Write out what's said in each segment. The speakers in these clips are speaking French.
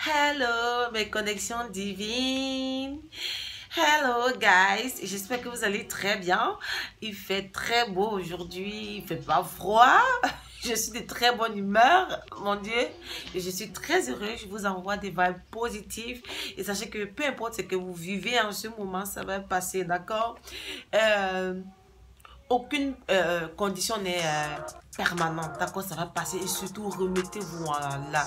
Hello, mes connexions divines. Hello, guys. J'espère que vous allez très bien. Il fait très beau aujourd'hui. Il fait pas froid. Je suis de très bonne humeur, mon Dieu. Et je suis très heureuse. Je vous envoie des vibes positives. Et sachez que peu importe ce que vous vivez en ce moment, ça va passer, d'accord? Aucune condition n'est permanente, d'accord? Ça va passer et surtout remettez-vous en Allah.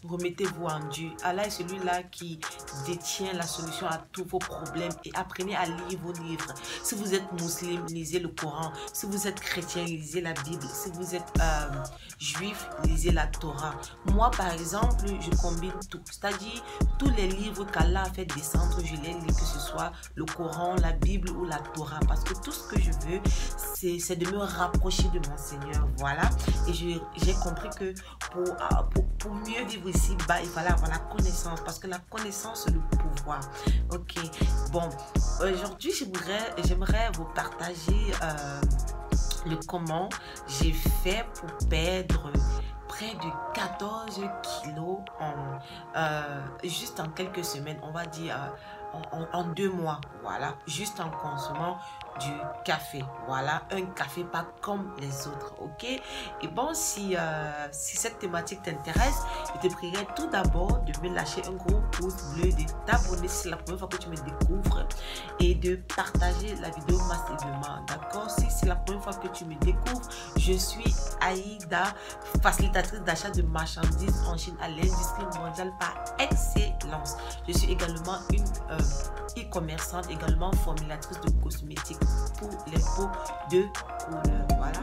Remettez-vous en Dieu. Allah est celui-là qui détient la solution à tous vos problèmes et apprenez à lire vos livres. Si vous êtes musulman, lisez le Coran. Si vous êtes chrétien, lisez la Bible. Si vous êtes juif, lisez la Torah. Moi, par exemple, je combine tout. C'est-à-dire, tous les livres qu'Allah a fait descendre, je les lis, que ce soit le Coran, la Bible ou la Torah. Parce que tout ce que je veux, c'est de me rapprocher de mon Seigneur. Voilà. Et j'ai compris que pour mieux vivre ici-bas, il fallait avoir la connaissance. Parce que la connaissance, c'est le pouvoir. Ok. Bon. Aujourd'hui, j'aimerais vous partager le comment j'ai fait pour perdre près de 14 kilos juste en quelques semaines, on va dire en 2 mois, voilà, juste en consommant du café, voilà, un café pas comme les autres, ok? Et bon, si cette thématique t'intéresse, je te prierai tout d'abord de me lâcher un gros pouce bleu, de t'abonner si c'est la première fois que tu me découvres et de partager la vidéo massivement, d'accord? Si c'est la première fois que tu me découvres, je suis Aïda, facilitatrice d'achat de marchandises en Chine à l'industrie mondiale par excellence. Je suis également une e-commerçante, également formulatrice de cosmétiques pour les peaux de couleur. Voilà.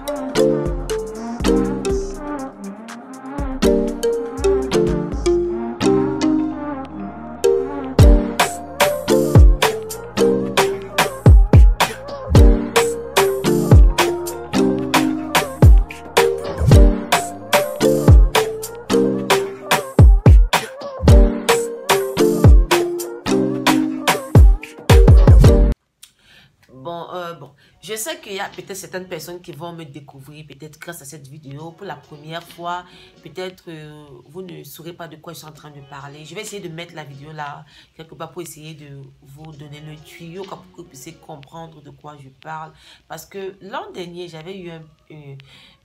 Bon, je sais qu'il y a peut-être certaines personnes qui vont me découvrir, peut-être grâce à cette vidéo, pour la première fois. Peut-être vous ne saurez pas de quoi je suis en train de parler. Je vais essayer de mettre la vidéo là, quelque part, pour essayer de vous donner le tuyau, pour que vous puissiez comprendre de quoi je parle. Parce que l'an dernier, j'avais eu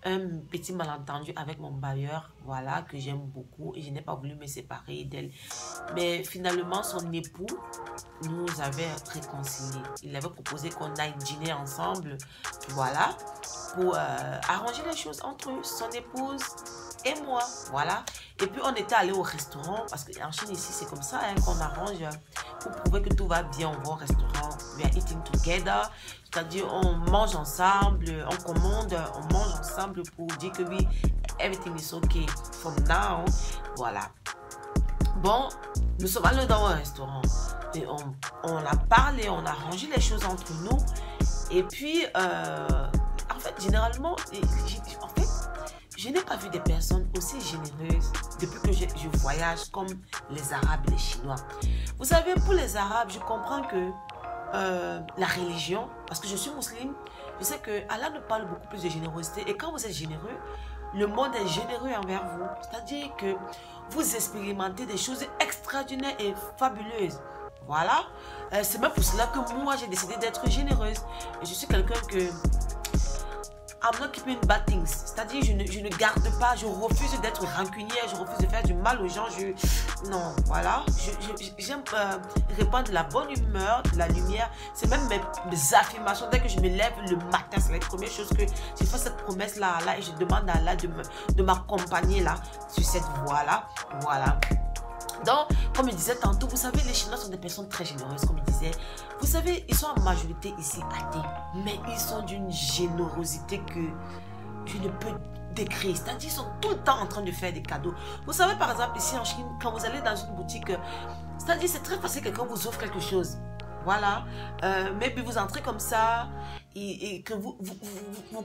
un petit malentendu avec mon bailleur, voilà, que j'aime beaucoup. Et je n'ai pas voulu me séparer d'elle. Mais finalement, son époux nous avait réconciliés. Il avait proposé qu'on aille dîner ensemble, voilà, pour arranger les choses entre eux, son épouse et moi, voilà. Et puis on était allé au restaurant, parce qu'en Chine ici c'est comme ça, hein, qu'on arrange pour prouver que tout va bien. On va au restaurant, we are eating together, c'est-à-dire on mange ensemble, on commande, on mange ensemble pour dire que oui, everything is okay from now, voilà. Bon, nous sommes allés dans un restaurant et on a parlé, on a arrangé les choses entre nous. Et puis, en fait, généralement, je n'ai pas vu des personnes aussi généreuses depuis que je voyage comme les Arabes et les Chinois. Vous savez, pour les Arabes, je comprends que la religion, parce que je suis musulmane, je sais que Allah nous parle beaucoup plus de générosité. Et quand vous êtes généreux, le monde est généreux envers vous. C'est-à-dire que vous expérimentez des choses extraordinaires et fabuleuses. Voilà. C'est même pour cela que moi, j'ai décidé d'être généreuse. Et je suis quelqu'un que... I'm not keeping bad things. C'est-à-dire, je ne garde pas, je refuse d'être rancunière, je refuse de faire du mal aux gens. Non, voilà. J'aime répandre la bonne humeur, de la lumière. C'est même mes affirmations. Dès que je me lève le matin, c'est la première chose que je fais cette promesse-là et je demande à Allah de m'accompagner là, sur cette voie-là. Voilà. Donc, comme je disais tantôt, vous savez, les Chinois sont des personnes très généreuses, comme je disais. Vous savez, ils sont en majorité ici athées, mais ils sont d'une générosité que je ne peux décrire. C'est-à-dire, ils sont tout le temps en train de faire des cadeaux. Vous savez, par exemple, ici en Chine, quand vous allez dans une boutique, c'est-à-dire, c'est très facile que quelqu'un vous offre quelque chose. Voilà, mais puis vous entrez comme ça et que vous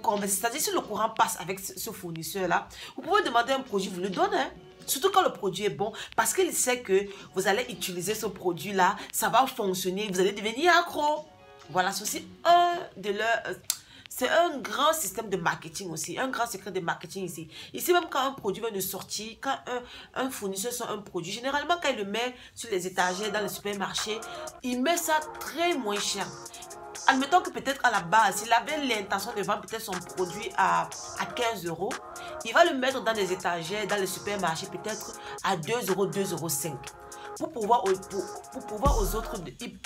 conversez. C'est-à-dire, si le courant passe avec ce fournisseur-là, vous pouvez demander un produit, vous le donnez. Hein? Surtout quand le produit est bon, parce qu'il sait que vous allez utiliser ce produit-là, ça va fonctionner, vous allez devenir accro. Voilà, c'est aussi un de leurs... c'est un grand système de marketing aussi, un grand secret de marketing ici. Ici, même quand un produit vient de sortir, quand un fournisseur sort un produit, généralement, quand il le met sur les étagères dans le supermarché, il met ça très moins cher. Admettons que peut-être à la base, il avait l'intention de vendre peut-être son produit à 15 €, il va le mettre dans les étagères, dans le supermarché, peut-être à 2 €, 2,5 € pour pouvoir aux autres,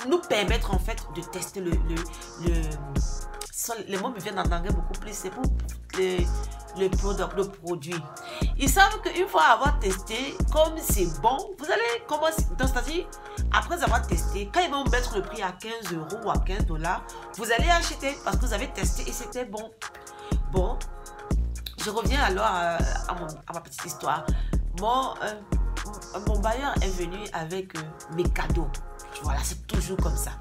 nous permettre en fait de tester les mots me viennent en anglais beaucoup plus, c'est pour le produit. Ils savent qu'une fois avoir testé, comme c'est bon, vous allez commencer, c'est-à-dire, après avoir testé, quand ils vont mettre le prix à 15 € ou à 15 $, vous allez acheter parce que vous avez testé et c'était bon. Bon, je reviens alors à ma petite histoire. Mon bailleur est venu avec mes cadeaux. Voilà, c'est toujours comme ça.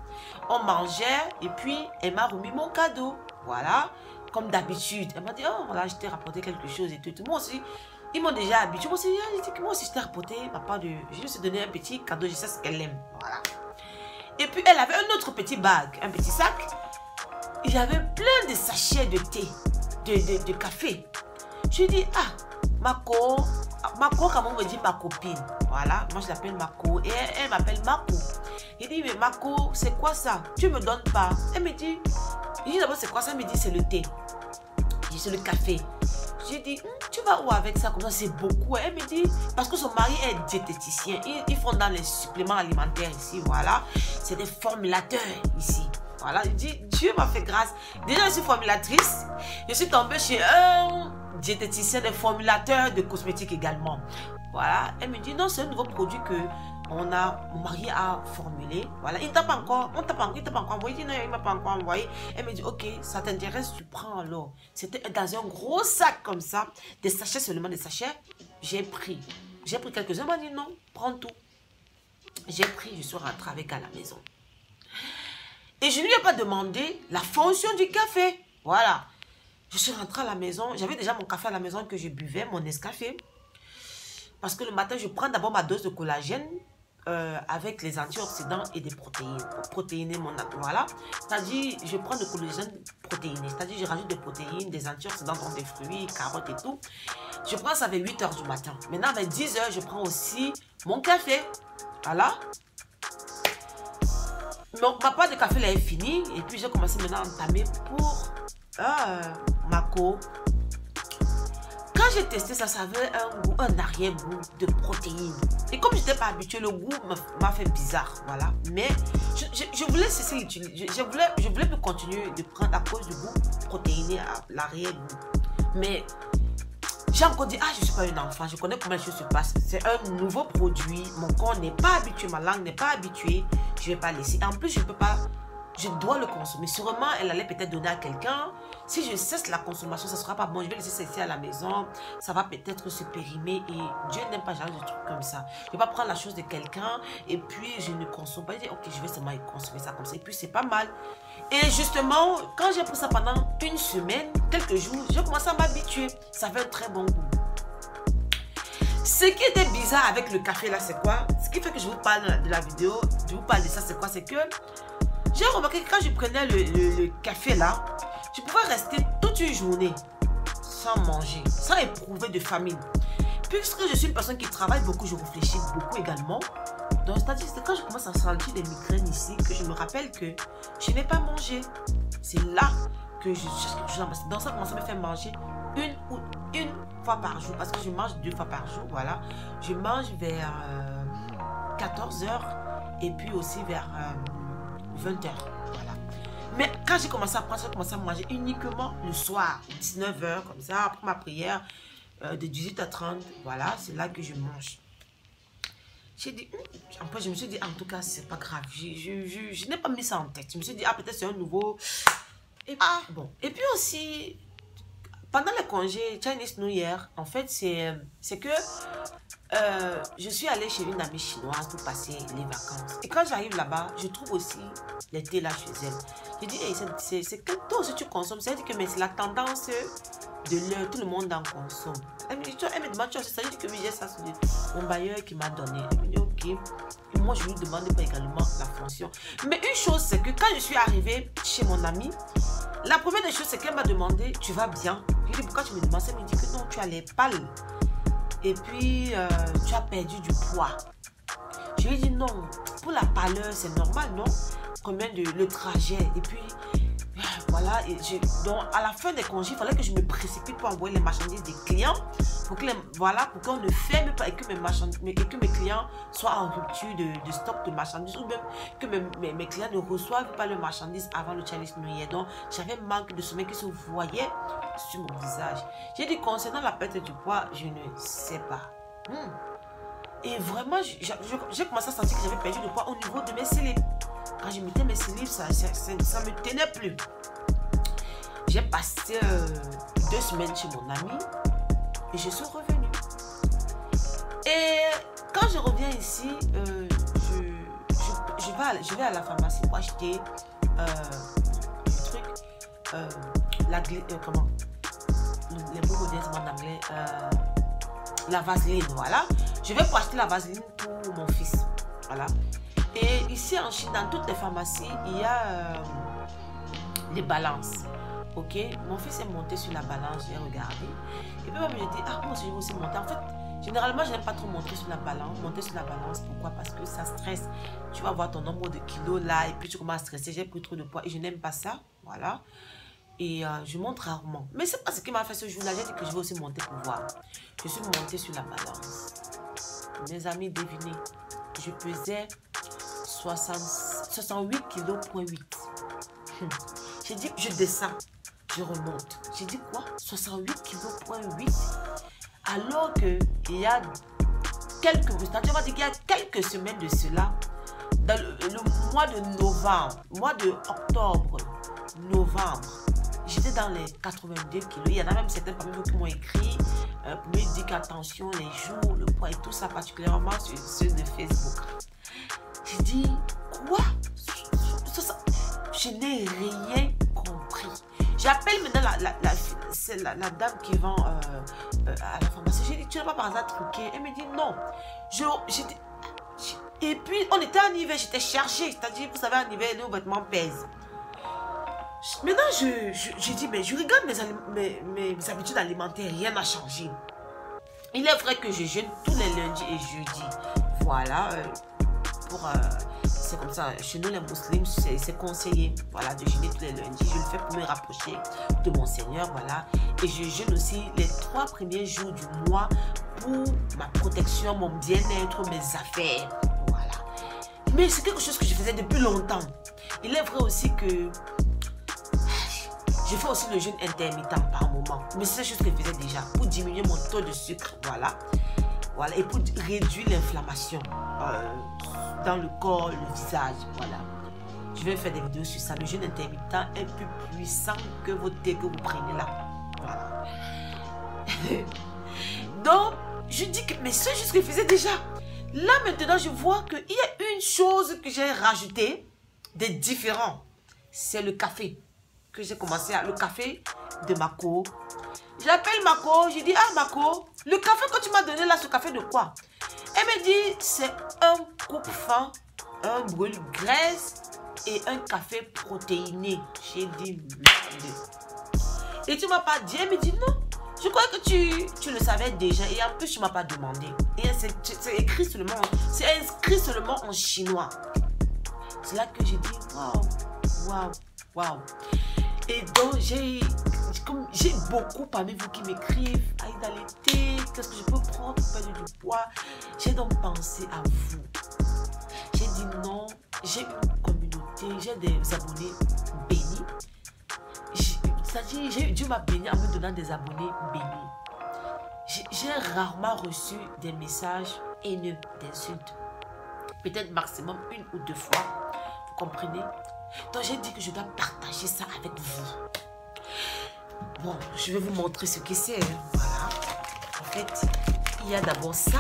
On mangeait et puis elle m'a remis mon cadeau. Voilà, comme d'habitude. Elle m'a dit, oh voilà, je t'ai rapporté quelque chose et tout. Moi aussi, ils m'ont déjà habitué. Moi aussi, je t'ai rapporté ma part de... Je lui ai donné un petit cadeau, je sais ce qu'elle aime. Voilà. Et puis elle avait un autre petit bag, un petit sac. Il y avait plein de sachets de thé, de café. Je lui ai dit, ah, Mako, comment on me dit ma copine. Voilà, moi je l'appelle Mako et elle m'appelle Mako. Il dit, mais Mako, c'est quoi ça? Tu me donnes pas. Elle me dit, je dis d'abord c'est quoi ça? Elle me dit, c'est le thé. Je dis, c'est le café. Je lui dis, tu vas où avec ça? Comme ça, c'est beaucoup. Elle me dit, parce que son mari est diététicien. Ils font dans les suppléments alimentaires ici, voilà. C'est des formulateurs ici. Voilà, il dit, Dieu m'a fait grâce. Déjà, je suis formulatrice. Je suis tombée chez un diététicien, des formulateurs de cosmétiques également. Voilà, elle me dit, non, c'est un nouveau produit que mon mari a formulé. Voilà, il ne t'a pas encore envoyé. Il dit, non, il ne m'a pas encore envoyé. Elle me dit, ok, ça t'intéresse, tu prends alors. C'était dans un gros sac comme ça, des sachets seulement, des sachets. J'ai pris quelques-uns. Elle m'a dit, non, prends tout. J'ai pris, je suis rentrée avec à la maison. Et je ne lui ai pas demandé la fonction du café. Voilà. Je suis rentrée à la maison. J'avais déjà mon café à la maison que je buvais, mon Nescafé. Parce que le matin, je prends d'abord ma dose de collagène avec les antioxydants et des protéines. Pour protéiner mon... Voilà. C'est-à-dire, je prends le collagène protéiné. C'est-à-dire, je rajoute des protéines, des antioxydants, donc des fruits, carottes et tout. Je prends ça vers 8 h du matin. Maintenant, vers 10 h, je prends aussi mon café. Voilà. Donc, ma part de café là est finie. Et puis, j'ai commencé maintenant à entamer pour Mako. Quand j'ai testé ça, ça avait un goût, un arrière-goût de protéines. Et comme je n'étais pas habituée, le goût m'a fait bizarre. Voilà. Mais je voulais cesser d'utiliser. Je voulais plus continuer de prendre à cause du goût protéiné à l'arrière-goût. Mais j'ai encore dit, ah, je ne suis pas une enfant, je connais comment les choses se passent. C'est un nouveau produit, mon corps n'est pas habitué, ma langue n'est pas habituée. Je ne vais pas laisser. En plus, je ne peux pas, je dois le consommer. Sûrement, elle allait peut-être donner à quelqu'un. Si je cesse la consommation, ça ne sera pas bon. Je vais laisser ça ici à la maison. Ça va peut-être se périmer. Et Dieu n'aime pas genre de trucs comme ça. Je ne vais pas prendre la chose de quelqu'un et puis je ne consomme pas. Je dis, ok, je vais seulement consommer ça comme ça. Et puis, c'est pas mal. Et justement, quand j'ai pris ça pendant une semaine, quelques jours, j'ai commencé à m'habituer. Ça avait un très bon goût. Ce qui était bizarre avec le café là, c'est quoi? Ce qui fait que je vous parle de la vidéo, je vous parle de ça, c'est quoi? C'est que j'ai remarqué que quand je prenais le café là, je pouvais rester toute une journée sans manger, sans éprouver de famine. Puisque je suis une personne qui travaille beaucoup, je réfléchis beaucoup également. Donc, c'est-à-dire que quand je commence à sentir des migraines ici, que je me rappelle que je n'ai pas mangé. C'est là que je cherche quelque chose. Donc, ça commence à me faire manger une fois par jour. Parce que je mange 2 fois par jour, voilà. Je mange vers 14 h et puis aussi vers 20 h, voilà. Mais quand j'ai commencé à prendre, j'ai commencé à manger uniquement le soir, 19 h, comme ça, après ma prière, de 18 à 30, voilà, c'est là que je mange. J'ai dit, après je me suis dit, en tout cas, c'est pas grave. Je n'ai pas mis ça en tête. Je me suis dit, ah, peut-être c'est un nouveau. Et, bon. Et puis aussi, pendant les congés Chinese New Year, en fait, c'est que je suis allée chez une amie chinoise pour passer les vacances. Et quand j'arrive là-bas, je trouve aussi les thés là chez elle. Je dis, hey, c'est que toi aussi tu consommes. C'est-à-dire que c'est la tendance de l'heure, tout le monde en consomme. Elle me demande, c'est-à-dire que j'ai ça, c'est mon bailleur qui m'a donné. Elle me dit, ok. Et moi, je lui demande pas également la fonction. Mais une chose, c'est que quand je suis arrivée chez mon amie, La première des choses, c'est qu'elle m'a demandé, tu vas bien? Je lui ai dit, pourquoi tu me demandes ça? Elle me dit que non, tu as les pâles. Et puis, tu as perdu du poids. Je lui ai dit, non, pour la pâleur, c'est normal, non? Combien de le trajet? Et puis, voilà. Donc, à la fin des congés, il fallait que je me précipite pour envoyer les marchandises des clients. Pour que qu'on ne ferme pas et que mes clients soient en rupture de stock de marchandises, ou même que mes clients ne reçoivent pas leurs marchandises avant le Chinese New Year. Donc, j'avais un manque de sommeil qui se voyait sur mon visage. J'ai dit, concernant la perte du poids, je ne sais pas. Et vraiment, j'ai commencé à sentir que j'avais perdu du poids au niveau de mes slips. Quand je mettais mes slips, ça me tenait plus. J'ai passé 2 semaines chez mon ami et je suis revenue. Et quand je reviens ici, je vais à la pharmacie pour acheter le truc, comment les mots modernes en anglais, la vaseline, voilà. Je vais pour acheter la vaseline pour mon fils, voilà. Et ici en Chine, dans toutes les pharmacies, il y a les balances. Ok, mon fils est monté sur la balance, j'ai regardé. Et puis moi je dis, ah moi je vais aussi monter. En fait, généralement je n'aime pas trop monter sur la balance. Pourquoi? Parce que ça stresse. Tu vas voir ton nombre de kilos là et puis tu commences à stresser. J'ai pris trop de poids et je n'aime pas ça. Voilà. Et je monte rarement. Mais c'est pas ce qui m'a fait ce jour-là. J'ai dit que je vais aussi monter pour voir. Je suis montée sur la balance. Mes amis, devinez. Je pesais 68 kilos, point 8. J'ai dit, je descends. Je remonte. J'ai dit quoi? 68 kilos, point 8. Alors qu'il y a quelques semaines de cela, dans le mois de novembre, mois de octobre, novembre, j'étais dans les 82 kilos. Il y en a même certains parmi vous qui m'ont écrit pour me dire qu'attention, les jours, le poids et tout ça, particulièrement sur ceux de Facebook. J'ai dit, quoi? Je n'ai rien compris. J'appelle maintenant la dame qui vend à la pharmacie. J'ai dit, tu n'as pas par hasard truqué? Elle me dit, non. Et puis, on était en hiver, j'étais chargée. C'est-à-dire, vous savez, en hiver, nos vêtements pèsent. Maintenant, je dis, mais je regarde mes habitudes alimentaires, rien n'a changé. Il est vrai que je jeûne tous les lundis et jeudis. Voilà, c'est comme ça. Chez nous, les musulmans, c'est conseillé, voilà, de jeûner tous les lundis. Je le fais pour me rapprocher de mon Seigneur, voilà. Et je jeûne aussi les 3 premiers jours du mois pour ma protection, mon bien-être, mes affaires, voilà. Mais c'est quelque chose que je faisais depuis longtemps. Il est vrai aussi que je fais aussi le jeûne intermittent par moment. Mais c'est quelque chose que je faisais déjà pour diminuer mon taux de sucre, voilà. Voilà, et pour réduire l'inflammation dans le corps, le visage, voilà. Je vais faire des vidéos sur ça. Le jeûne intermittent est plus puissant que votre thé que vous prenez là. Voilà. Donc, je dis que, mais c'est juste ce que je faisais déjà. Là, maintenant, je vois qu'il y a une chose que j'ai rajoutée de différent. C'est le café. Que j'ai commencé à... Le café de Mako. J'appelle Mako, je dis, ah Mako, le café que tu m'as donné là, ce café de quoi? Elle me dit, c'est un coupe fin, un brûle graisse et un café protéiné. J'ai dit, et tu m'as pas dit? Elle me dit, non, je crois que tu le savais déjà et en plus tu m'as pas demandé. Et c'est écrit seulement, c'est inscrit seulement en chinois. C'est là que j'ai dit, waouh, waouh, waouh. Et donc, j'ai beaucoup parmi vous qui m'écrivent, Aïda l'été, qu'est-ce que je peux prendre pour perdre du poids? J'ai donc pensé à vous. J'ai dit non, j'ai une communauté, j'ai des abonnés bénis. C'est-à-dire, Dieu m'a béni en me donnant des abonnés bénis. J'ai rarement reçu des messages haineux, d'insultes. Peut-être maximum 1 ou 2 fois. Vous comprenez? Donc j'ai dit que je dois partager ça avec vous. Bon, je vais vous montrer ce que c'est. Voilà. En fait, il y a d'abord ça.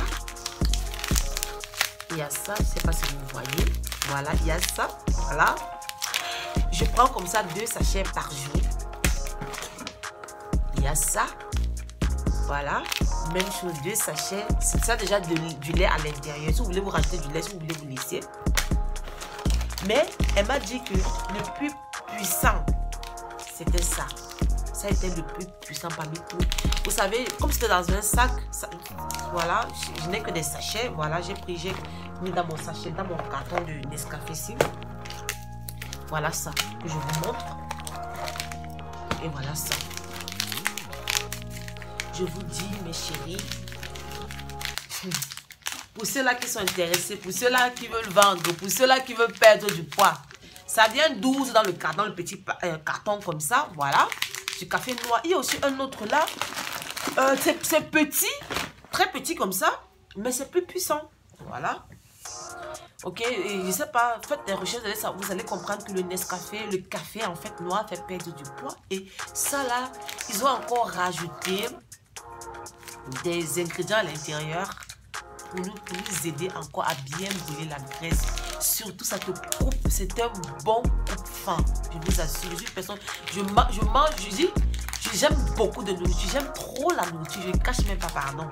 Il y a ça, je ne sais pas si vous voyez. Voilà, il y a ça. Voilà. Je prends comme ça 2 sachets par jour. Il y a ça. Voilà. Même chose, 2 sachets. C'est ça déjà du lait à l'intérieur. Si vous voulez vous rajouter du lait, si vous voulez vous laisser. Mais elle m'a dit que le plus puissant, c'était ça. Ça a été le plus puissant parmi tout. Vous savez, comme c'était dans un sac, ça, voilà, je n'ai que des sachets. Voilà, j'ai mis dans mon sachet, dans mon carton de Nescafé ici. Voilà ça que je vous montre. Et voilà ça. Je vous dis, mes chéris, pour ceux-là qui sont intéressés, pour ceux-là qui veulent vendre, pour ceux-là qui veulent perdre du poids, ça vient 12 dans le petit carton comme ça, voilà, du café noir. Il y a aussi un autre là, c'est petit, très petit comme ça, mais c'est plus puissant, voilà. Ok, et je sais pas, faites des recherches, vous allez comprendre que le Nescafé, le café en fait noir fait perdre du poids. Et ça là, ils ont encore rajouté des ingrédients à l'intérieur pour nous aider encore à bien brûler la graisse. Surtout ça te coupe, c'est un bon coupe-faim. Je vous assure, je suis une personne, j'aime beaucoup de nourriture, j'aime trop la nourriture, je ne cache même pas, pardon.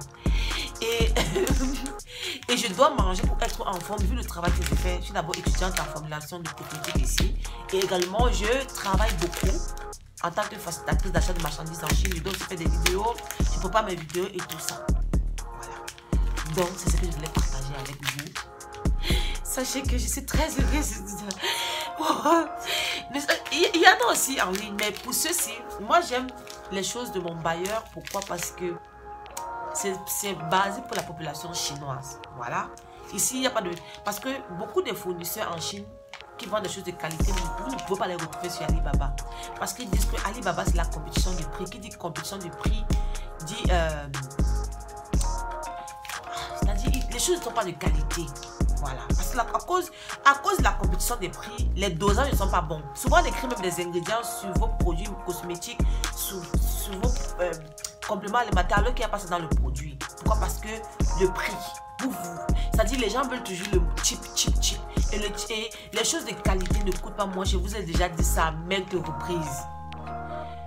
Et je dois manger pour être en forme, vu le travail que je fais. Je suis d'abord étudiante en formulation de cosmétiques ici. Et également, je travaille beaucoup en tant que facilitatrice d'achat de marchandises en Chine. Je dois aussi faire des vidéos, je prépare mes vidéos et tout ça. Voilà. Donc, c'est ce que je voulais partager avec vous. Sachez que je suis très heureuse. Il y en a aussi en ligne, mais pour ceux-ci, moi j'aime les choses de mon bailleur. Pourquoi? Parce que c'est basé pour la population chinoise. Voilà. Ici, il n'y a pas de... Parce que beaucoup de fournisseurs en Chine qui vendent des choses de qualité, vous ne pouvez pas les retrouver sur Alibaba. Parce qu'ils disent que Alibaba, c'est la compétition du prix. Qui dit compétition du prix, dit... c'est-à-dire, les choses ne sont pas de qualité. Voilà. Parce que à cause de la compétition des prix, les dosages ne sont pas bons. Souvent, on écrit même des ingrédients sur vos produits cosmétiques, sur vos compléments alimentaires, alors qu'il n'y a pas ça dans le produit. Pourquoi? Parce que le prix, c'est-à-dire les gens veulent toujours le cheap. Et les choses de qualité ne coûtent pas moins. Je vous ai déjà dit ça à maintes reprises.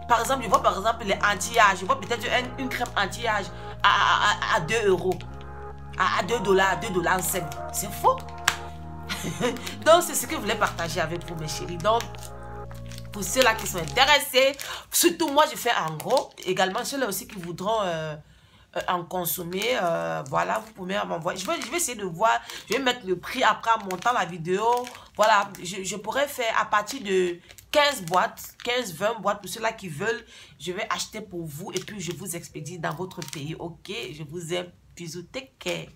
Par exemple, je vois par exemple les anti-âge. Je vois peut-être une crème anti-âge à 2 €. À 2 $, $2,5. C'est faux. Donc, c'est ce que je voulais partager avec vous, mes chéris. Donc, pour ceux-là qui sont intéressés, surtout moi, je fais en gros. Également, ceux-là aussi qui voudront en consommer, voilà, vous pouvez m'envoyer. Je vais essayer de voir. Je vais mettre le prix après en montant la vidéo. Voilà, je pourrais faire à partir de 15 boîtes, 15-20 boîtes pour ceux-là qui veulent. Je vais acheter pour vous et puis je vous expédie dans votre pays. Ok, je vous aime. Bisous, take care.